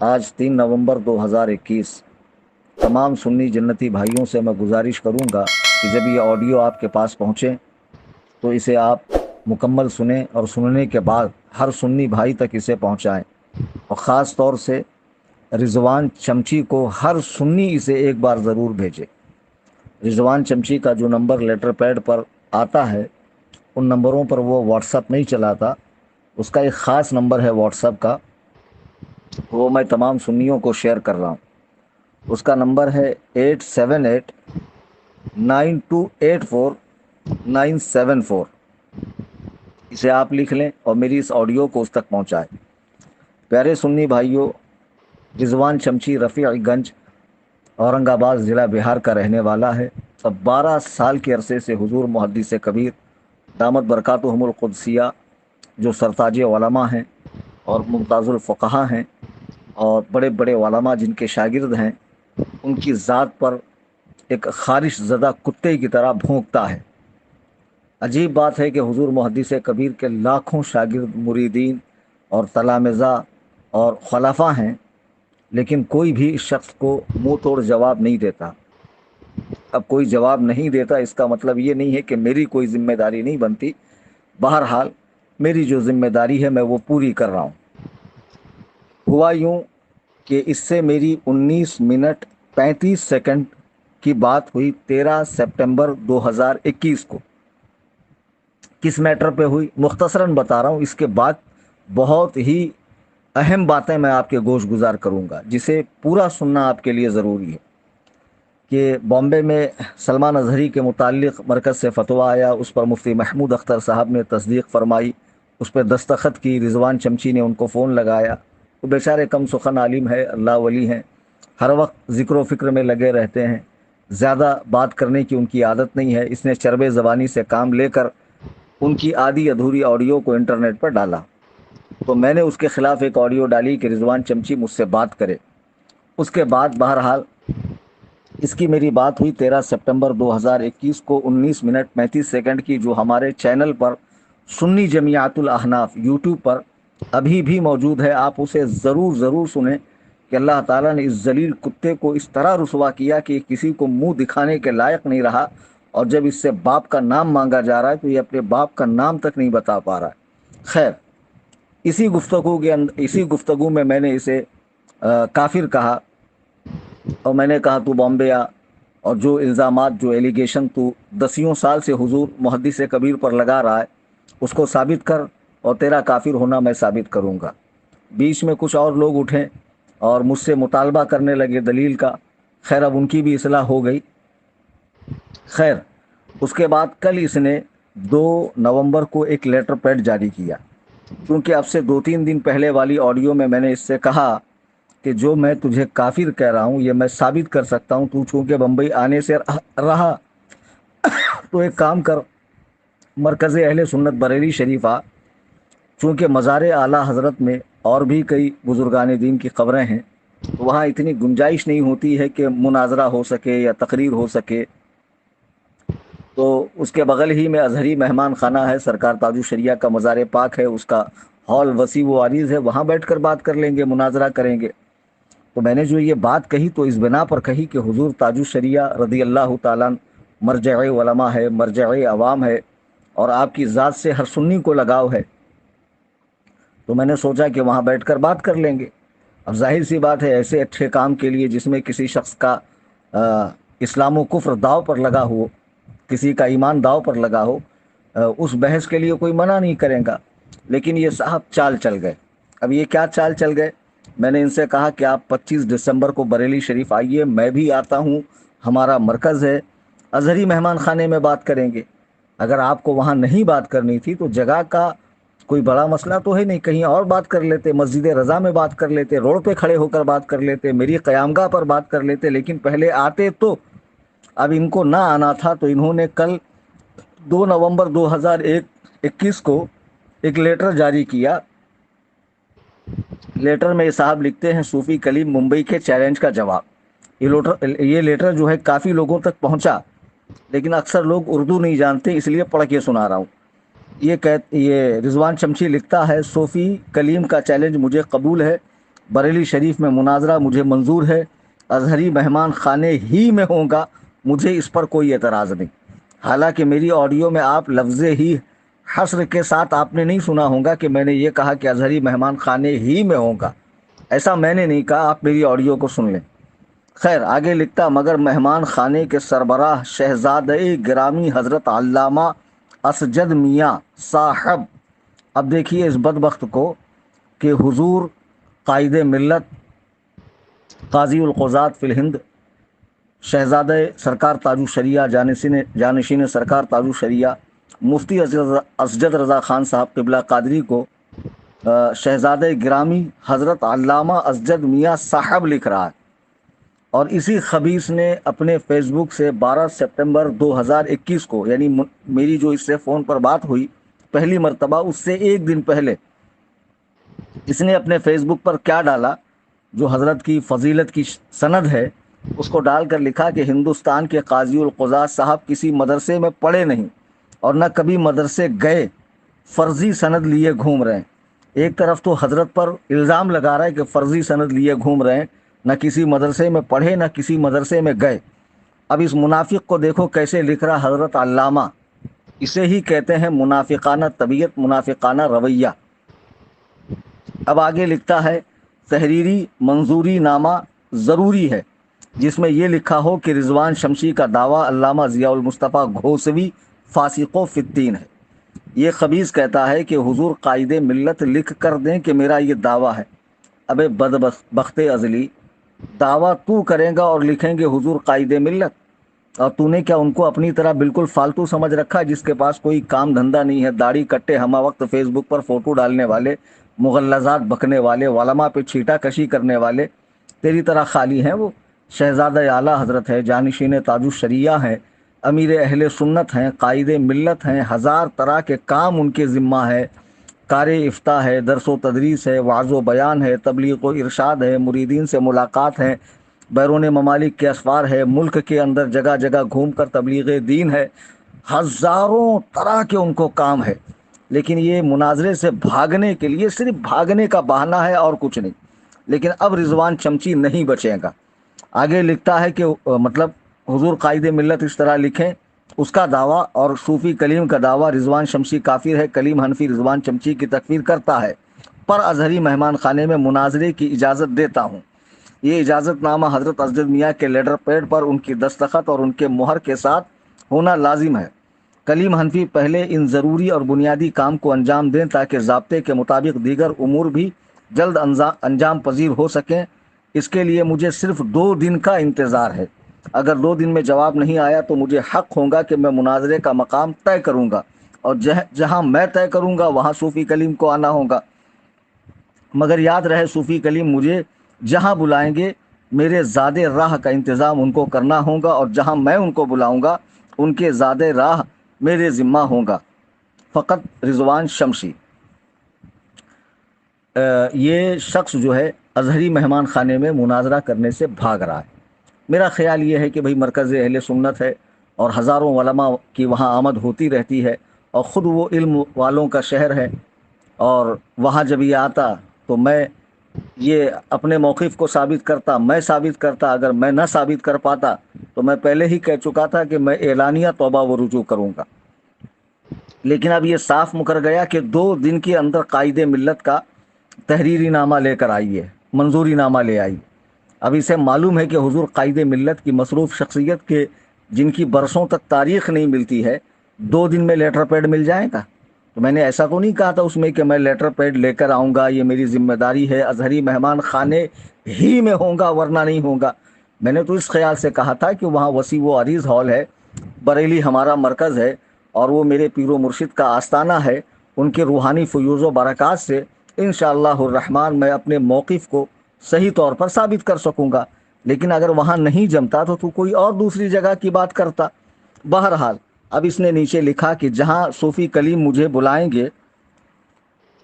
آج 3 نومبر 2021 تمام سنی جنتی بھائیوں سے میں گزارش کروں گا کہ جب یہ آڈیو آپ کے پاس پہنچے تو اسے آپ مکمل سنیں اور سننے کے بعد ہر سنی بھائی تک اسے پہنچائیں، اور خاص طور سے رضوان چمچی کو ہر سنی اسے ایک بار ضرور بھیجے۔ رضوان چمچی کا جو نمبر لیٹر پیڈ پر آتا ہے ان نمبروں پر وہ واٹس ایپ نہیں چلاتا، اس کا ایک خاص نمبر ہے واٹس ایپ کا، وہ میں تمام سنیوں کو شیئر کر رہا ہوں۔ اس کا نمبر ہے 8789284974۔ اسے آپ لکھ لیں اور میری اس آڈیو کو اس تک پہنچائیں۔ پیارے سنی بھائیوں، رضوان چمچی رفیع گنج اورنگ آباد ضلع بہار کا رہنے والا ہے۔ اب 12 سال کے عرصے سے حضور محدث کبیر دامت برکاتہم القدسیہ، جو سرتاج علماء ہیں اور ممتاز الفقہاء ہیں اور بڑے بڑے علماء جن کے شاگرد ہیں، ان کی ذات پر ایک خارش زدہ کتے کی طرح بھونکتا ہے۔ عجیب بات ہے کہ حضور محدث کبیر کے لاکھوں شاگرد، مریدین اور تلامذہ اور خلفاء ہیں، لیکن کوئی بھی اس شخص کو منہ توڑ جواب نہیں دیتا۔ اب کوئی جواب نہیں دیتا اس کا مطلب یہ نہیں ہے کہ میری کوئی ذمہ داری نہیں بنتی، بہرحال میری جو ذمہ داری ہے میں وہ پوری کر رہا ہوں۔ ہوا یوں کہ اس سے میری 19 منٹ 35 سیکنڈ کی بات ہوئی 13 سپٹمبر 2021 کو۔ کس میٹر پہ ہوئی مختصراً بتا رہا ہوں، اس کے بعد بہت ہی اہم باتیں میں آپ کے گوش گزار کروں گا جسے پورا سننا آپ کے لیے ضروری ہے۔ کہ بامبے میں سلمان اظہری کے متعلق مرکز سے فتویٰ آیا، اس پر مفتی محمود اختر صاحب نے تصدیق فرمائی، اس پہ دستخط کی، رضوان چمچی نے ان کو فون لگایا۔ وہ بیچارے کم سخن عالم ہے، اللہ ولی ہیں، ہر وقت ذکر و فکر میں لگے رہتے ہیں، زیادہ بات کرنے کی ان کی عادت نہیں ہے۔ اس نے چربے زبانی سے کام لے کر ان کی آدھی ادھوری آڈیو کو انٹرنیٹ پر ڈالا، تو میں نے اس کے خلاف ایک آڈیو ڈالی کہ رضوان چمچی مجھ سے بات کرے۔ اس کے بعد بہرحال اس کی میری بات ہوئی 13 سپٹمبر 2021 کو 19 منٹ 35 سیکنڈ کی، جو ہمارے چینل پر سنی جماعت الاحناف یوٹیوب پر ابھی بھی موجود ہے۔ آپ اسے ضرور سنیں کہ اللہ تعالیٰ نے اس ذلیل کتے کو اس طرح رسوا کیا کہ کسی کو منہ دکھانے کے لائق نہیں رہا، اور جب اس سے باپ کا نام مانگا جا رہا ہے تو یہ اپنے باپ کا نام تک نہیں بتا پا رہا ہے۔ خیر، اسی گفتگو میں نے اسے کافر کہا، اور میں نے کہا تو بامبے آ، اور جو الزامات، جو ایلیگیشن تو 10 سال سے حضور محدث کبیر پر لگا رہا ہے اس کو ثابت کر، اور تیرا کافر ہونا میں ثابت کروں گا۔ بیچ میں کچھ اور لوگ اٹھے اور مجھ سے مطالبہ کرنے لگے دلیل کا، خیر اب ان کی بھی اصلاح ہو گئی۔ خیر، اس کے بعد کل اس نے 2 نومبر کو ایک لیٹر پیڈ جاری کیا، کیونکہ اب سے 2-3 دن پہلے والی آڈیو میں نے اس سے کہا کہ جو میں تجھے کافر کہہ رہا ہوں یہ میں ثابت کر سکتا ہوں، تو چونکہ بمبئی آنے سے رہا تو ایک کام کر، مرکز اہل سنت بریلی شریف آ، چونکہ مزار اعلیٰ حضرت میں اور بھی کئی بزرگان دین کی قبریں ہیں، تو وہاں اتنی گنجائش نہیں ہوتی ہے کہ مناظرہ ہو سکے یا تقریر ہو سکے، تو اس کے بغل ہی میں ازہری مہمان خانہ ہے، سرکار تاج الشریعہ کا مزار پاک ہے، اس کا ہال وسیع و عریض ہے، وہاں بیٹھ کر بات کر لیں گے، مناظرہ کریں گے۔ تو میں نے جو یہ بات کہی تو اس بنا پر کہی کہ حضور تاج الشریعہ رضی اللہ تعالیٰ مرجع علماء ہے، مرجع عوام ہے، اور آپ کی ذات سے ہر سنی کو لگاؤ ہے، تو میں نے سوچا کہ وہاں بیٹھ کر بات کر لیں گے۔ اب ظاہر سی بات ہے، ایسے اچھے کام کے لیے جس میں کسی شخص کا اسلام و کفر داؤ پر لگا ہو، کسی کا ایمان داؤ پر لگا ہو، اس بحث کے لیے کوئی منع نہیں کرے گا، لیکن یہ صاحب چال چل گئے۔ اب یہ کیا چال چل گئے؟ میں نے ان سے کہا کہ آپ 25 دسمبر کو بریلی شریف آئیے، میں بھی آتا ہوں، ہمارا مرکز ہے، ازہری مہمان خانے میں بات کریں گے۔ اگر آپ کو وہاں نہیں بات کرنی تھی تو جگہ کا کوئی بڑا مسئلہ تو ہے نہیں، کہیں اور بات کر لیتے، مسجد رضا میں بات کر لیتے، روڈ پہ کھڑے ہو کر بات کر لیتے، میری قیامگاہ پر بات کر لیتے، لیکن پہلے آتے تو۔ اب ان کو نہ آنا تھا تو انہوں نے کل 2 نومبر 2021 کو ایک لیٹر جاری کیا۔ لیٹر میں یہ صاحب لکھتے ہیں، صوفی کلیم ممبئی کے چیلنج کا جواب۔ یہ لیٹر جو ہے کافی لوگوں تک پہنچا، لیکن اکثر لوگ اردو نہیں جانتے، اس لیے پڑھ کے سنا رہا ہوں۔ یہ رضوان چمچی لکھتا ہے، صوفی کلیم کا چیلنج مجھے قبول ہے، بریلی شریف میں مناظرہ مجھے منظور ہے، اظہری مہمان خانے ہی میں ہوں گا، مجھے اس پر کوئی اعتراض نہیں۔ حالانکہ میری آڈیو میں آپ لفظ ہی حصر کے ساتھ آپ نے نہیں سنا ہوگا کہ میں نے یہ کہا کہ اظہری مہمان خانے ہی میں ہوں گا، ایسا میں نے نہیں کہا، آپ میری آڈیو کو سن لیں۔ خیر آگے لکھتا، مگر مہمان خانے کے سربراہ شہزادہ گرامی حضرت علامہ اسجد میاں صاحب، اب دیکھیے اس بدبخت کو کہ حضور قائد ملت قاضی القضات فی الہند شہزادہ سرکار تاج الشریعہ جانشین سرکار تاج الشریعہ مفتی اسجد رضا خان صاحب قبلہ قادری کو شہزادہ گرامی حضرت علامہ اسجد میاں صاحب لکھ رہا ہے، اور اسی خبیث نے اپنے فیس بک سے 12 سپٹمبر 2021 کو، یعنی میری جو اس سے فون پر بات ہوئی پہلی مرتبہ، اس سے ایک دن پہلے اس نے اپنے فیس بک پر کیا ڈالا، جو حضرت کی فضیلت کی سند ہے، اس کو ڈال کر لکھا کہ ہندوستان کے قاضی القضات صاحب کسی مدرسے میں پڑھے نہیں اور نہ کبھی مدرسے گئے، فرضی سند لیے گھوم رہے ہیں۔ ایک طرف تو حضرت پر الزام لگا رہا ہے کہ فرضی سند لیے گھوم رہے ہیں، نہ کسی مدرسے میں پڑھے نہ کسی مدرسے میں گئے۔ اب اس منافق کو دیکھو کیسے لکھ رہا حضرت علامہ، اسے ہی کہتے ہیں منافقانہ طبیعت، منافقانہ رویہ۔ اب آگے لکھتا ہے، تحریری منظوری نامہ ضروری ہے جس میں یہ لکھا ہو کہ رضوان شمشی کا دعویٰ علامہ ضیاء المصطفیٰ گھوسوی فاسق و فتین ہے۔ یہ خبیث کہتا ہے کہ حضور قائد ملت لکھ کر دیں کہ میرا یہ دعویٰ ہے۔ ابے بدبخت ازلی، دعویٰ تو کرے گا اور لکھیں گے حضور قائد ملت، اور تو نے کیا ان کو اپنی طرح بالکل فالتو سمجھ رکھا جس کے پاس کوئی کام دھندا نہیں ہے، داڑھی کٹے ہمہ وقت فیس بک پر فوٹو ڈالنے والے، مغلظات بکنے والے، علماء پہ چھیٹا کشی کرنے والے تیری طرح خالی ہیں؟ وہ شہزادہ اعلیٰ حضرت ہے، جانشین تاج الشریعہ ہیں، امیر اہل سنت ہیں، قائد ملت ہیں، ہزار طرح کے کام ان کے ذمہ ہے، کار افتاء ہے، درس و تدریس ہے، وعظ و بیان ہے، تبلیغ و ارشاد ہے، مریدین سے ملاقات ہے، بیرون ممالک کے اسفار ہے، ملک کے اندر جگہ جگہ گھوم کر تبلیغ دین ہے، ہزاروں طرح کے ان کو کام ہے، لیکن یہ مناظرے سے بھاگنے کے لیے صرف بھاگنے کا بہانہ ہے اور کچھ نہیں۔ لیکن اب رضوان شمشی نہیں بچے گا۔ آگے لکھتا ہے کہ مطلب حضور قائد ملت اس طرح لکھیں، اس کا دعویٰ اور صوفی کلیم کا دعویٰ رضوان شمشی کافر ہے، کلیم حنفی رضوان شمشی کی تکفیر کرتا ہے، پر اظہری مہمان خانے میں مناظرے کی اجازت دیتا ہوں۔ یہ اجازت نامہ حضرت اسجد میاں کے لیٹر پیڈ پر ان کی دستخط اور ان کے مہر کے ساتھ ہونا لازم ہے۔ کلیم حنفی پہلے ان ضروری اور بنیادی کام کو انجام دیں تاکہ ضابطے کے مطابق دیگر امور بھی جلد انجام پذیر ہو سکیں۔ اس کے لیے مجھے صرف 2 دن کا انتظار ہے۔ اگر 2 دن میں جواب نہیں آیا تو مجھے حق ہوگا کہ میں مناظرے کا مقام طے کروں گا، اور جہاں میں طے کروں گا وہاں صوفی کلیم کو آنا ہوگا۔ مگر یاد رہے صوفی کلیم مجھے جہاں بلائیں گے میرے زادے راہ کا انتظام ان کو کرنا ہوگا، اور جہاں میں ان کو بلاؤں گا ان کے زادے راہ میرے ذمہ ہوگا۔ فقط رضوان شمشی۔ یہ شخص جو ہے اظہری مہمان خانے میں مناظرہ کرنے سے بھاگ رہا ہے۔ میرا خیال یہ ہے کہ بھئی مرکز اہل سنت ہے اور ہزاروں علماء کی وہاں آمد ہوتی رہتی ہے، اور خود وہ علم والوں کا شہر ہے، اور وہاں جب یہ آتا تو میں یہ اپنے موقف کو ثابت کرتا، میں ثابت کرتا۔ اگر میں نہ ثابت کر پاتا تو میں پہلے ہی کہہ چکا تھا کہ میں اعلانیہ توبہ و رجوع کروں گا۔ لیکن اب یہ صاف مکر گیا کہ 2 دن کے اندر قائد ملت کا تحریری نامہ لے کر آئیے، منظوری نامہ لے آئیے۔ اب اسے معلوم ہے کہ حضور قائد ملت کی مصروف شخصیت کے جن کی برسوں تک تاریخ نہیں ملتی ہے، 2 دن میں لیٹر پیڈ مل جائے گا؟ تو میں نے ایسا تو نہیں کہا تھا اس میں کہ میں لیٹر پیڈ لے کر آؤں گا، یہ میری ذمہ داری ہے، اظہری مہمان خانے ہی میں ہوں گا ورنہ نہیں ہوں گا۔ میں نے تو اس خیال سے کہا تھا کہ وہاں وسیع و عریض ہال ہے، بریلی ہمارا مرکز ہے، اور وہ میرے پیر و مرشد کا آستانہ ہے، ان کے روحانی فیوز و برکات سے انشاءاللہ الرحمن میں اپنے موقف کو صحیح طور پر ثابت کر سکوں گا۔ لیکن اگر وہاں نہیں جمتا تو کوئی اور دوسری جگہ کی بات کرتا۔ بہرحال اب اس نے نیچے لکھا کہ جہاں صوفی کلیم مجھے بلائیں گے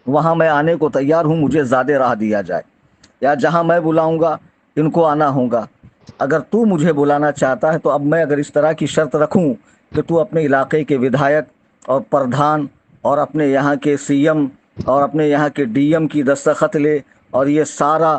وہاں میں آنے کو تیار ہوں، مجھے زیادہ راہ دیا جائے، یا جہاں میں بلاؤں گا ان کو آنا ہوگا۔ اگر تو مجھے بلانا چاہتا ہے تو اب میں اگر اس طرح کی شرط رکھوں کہ تو اپنے علاقے کے ودھایک اور پردھان اور اپنے یہاں کے سی ایم اور اپنے یہاں کے ڈی ایم کی دستخط لے اور یہ سارا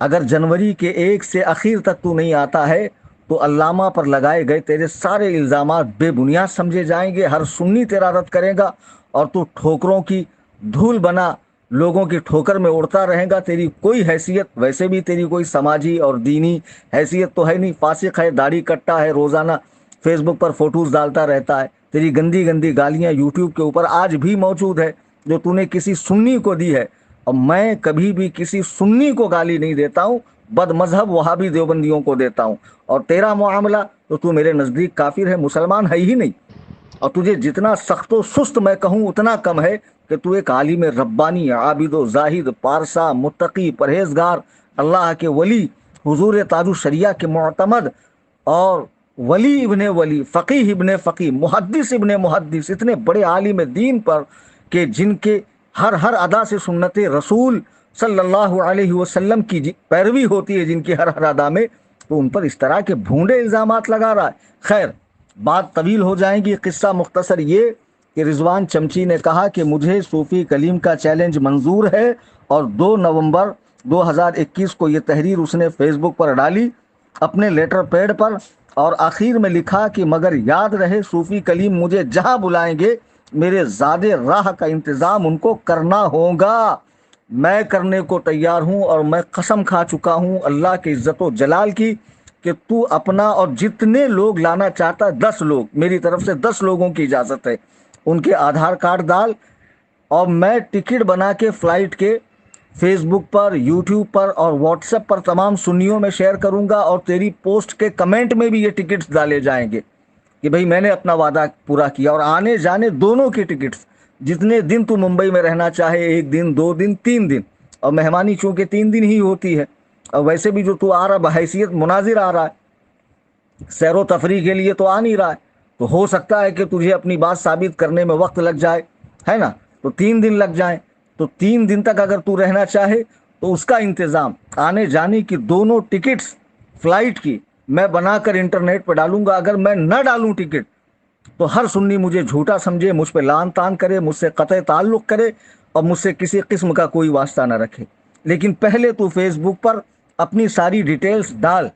اگر جنوری کے 1 سے اخیر تک تو نہیں آتا ہے تو علامہ پر لگائے گئے تیرے سارے الزامات بے بنیاد سمجھے جائیں گے، ہر سنی تیرا رد کرے گا، اور تو ٹھوکروں کی دھول بنا لوگوں کی ٹھوکر میں اڑتا رہے گا۔ تیری کوئی حیثیت، ویسے بھی تیری کوئی سماجی اور دینی حیثیت تو ہے نہیں، فاسق ہے، داڑھی کٹا ہے، روزانہ فیس بک پر فوٹوز ڈالتا رہتا ہے، تیری گندی گندی گالیاں یوٹیوب کے اوپر آج بھی موجود ہے جو تو نے کسی سنی کو دی ہے، اور میں کبھی بھی کسی سنی کو گالی نہیں دیتا ہوں، بد مذہب وہابی دیوبندیوں کو دیتا ہوں، اور تیرا معاملہ تو میرے نزدیک کافر ہے، مسلمان ہے ہی نہیں، اور تجھے جتنا سخت و سست میں کہوں اتنا کم ہے کہ تو ایک عالم ربانی، عابد و زاہد، پارسا، متقی، پرہیزگار، اللہ کے ولی، حضور تاج الشریعہ کے معتمد، اور ولی ابن ولی، فقیہ ابن فقیہ، محدث ابن محدث، اتنے بڑے عالم دین پر کہ جن کے ہر ادا سے سنت رسول صلی اللہ علیہ وسلم کی پیروی ہوتی ہے، جن کی ہر ادا میں، تو ان پر اس طرح کے بھونڈے الزامات لگا رہا ہے۔ خیر، بات طویل ہو جائیں گی، قصہ مختصر یہ کہ رضوان چمچی نے کہا کہ مجھے صوفی کلیم کا چیلنج منظور ہے، اور 2 نومبر 2021 کو یہ تحریر اس نے فیس بک پر ڈالی اپنے لیٹر پیڈ پر، اور آخر میں لکھا کہ مگر یاد رہے صوفی کلیم مجھے جہاں بلائیں گے میرے زادے راہ کا انتظام ان کو کرنا ہوگا، میں کرنے کو تیار ہوں، اور میں قسم کھا چکا ہوں اللہ کی عزت و جلال کی کہ تو اپنا اور جتنے لوگ لانا چاہتا ہے، 10 لوگ، میری طرف سے 10 لوگوں کی اجازت ہے، ان کے آدھار کارڈ ڈال، اور میں ٹکٹ بنا کے فلائٹ کے فیس بک پر، یوٹیوب پر اور واٹس ایپ پر تمام سنیوں میں شیئر کروں گا، اور تیری پوسٹ کے کمنٹ میں بھی یہ ٹکٹس ڈالے جائیں گے کہ بھئی میں نے اپنا وعدہ پورا کیا، اور آنے جانے دونوں کی ٹکٹس، جتنے دن تو ممبئی میں رہنا چاہے، 1 دن، 2 دن، 3 دن، اور مہمانی چونکہ 3 دن ہی ہوتی ہے، اور ویسے بھی جو تو آ رہا بحیثیت مناظر آ رہا ہے، سیر و تفریح کے لیے تو آ نہیں رہا ہے، تو ہو سکتا ہے کہ تجھے اپنی بات ثابت کرنے میں وقت لگ جائے، ہے نا، تو 3 دن لگ جائیں، تو 3 دن تک اگر تو رہنا چاہے تو اس کا انتظام، آنے جانے کی دونوں ٹکٹس فلائٹ کی میں بنا کر انٹرنیٹ پہ ڈالوں گا۔ اگر میں نہ ڈالوں ٹکٹ تو ہر سنی مجھے جھوٹا سمجھے، مجھ پہ لعن طعن کرے، مجھ سے قطع تعلق کرے، اور مجھ سے کسی قسم کا کوئی واسطہ نہ رکھے، لیکن پہلے تو فیس بک پر اپنی ساری ڈیٹیلز ڈال۔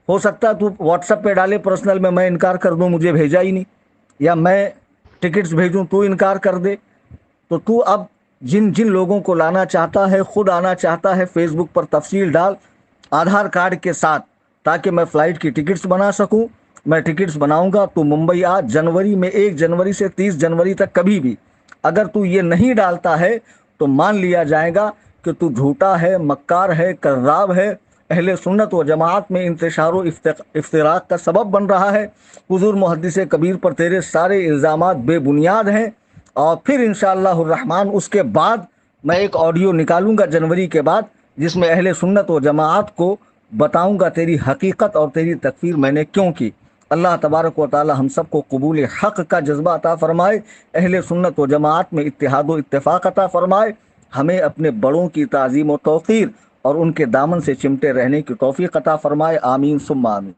ہو سکتا ہے تو واٹس ایپ پہ ڈالے پرسنل میں انکار کر دوں، مجھے بھیجا ہی نہیں، یا میں ٹکٹس بھیجوں تو انکار کر دے، تو اب جن جن لوگوں کو لانا چاہتا ہے، خود آنا چاہتا ہے، فیس بک پر تفصیل ڈال آدھار کارڈ کے ساتھ، تاکہ میں فلائٹ کی ٹکٹس بنا سکوں۔ میں ٹکٹس بناؤں گا، تو ممبئی آ جنوری میں، 1 جنوری سے 30 جنوری تک کبھی بھی۔ اگر تو یہ نہیں ڈالتا ہے تو مان لیا جائے گا کہ تو جھوٹا ہے، مکار ہے، کذاب ہے، اہل سنت و جماعت میں انتشار و افتراق کا سبب بن رہا ہے، حضور محدث کبیر پر تیرے سارے الزامات بے بنیاد ہیں، اور پھر انشاءاللہ الرحمن اس کے بعد میں ایک آڈیو نکالوں گا جنوری کے بعد، جس میں اہل سنت و جماعت کو بتاؤں گا تیری حقیقت اور تیری تکفیر میں نے کیوں کی۔ اللہ تبارک و تعالی ہم سب کو قبول حق کا جذبہ عطا فرمائے، اہل سنت و جماعت میں اتحاد و اتفاق عطا فرمائے، ہمیں اپنے بڑوں کی تعظیم و توقیر اور ان کے دامن سے چمٹے رہنے کی توفیق عطا فرمائے، آمین ثم آمین۔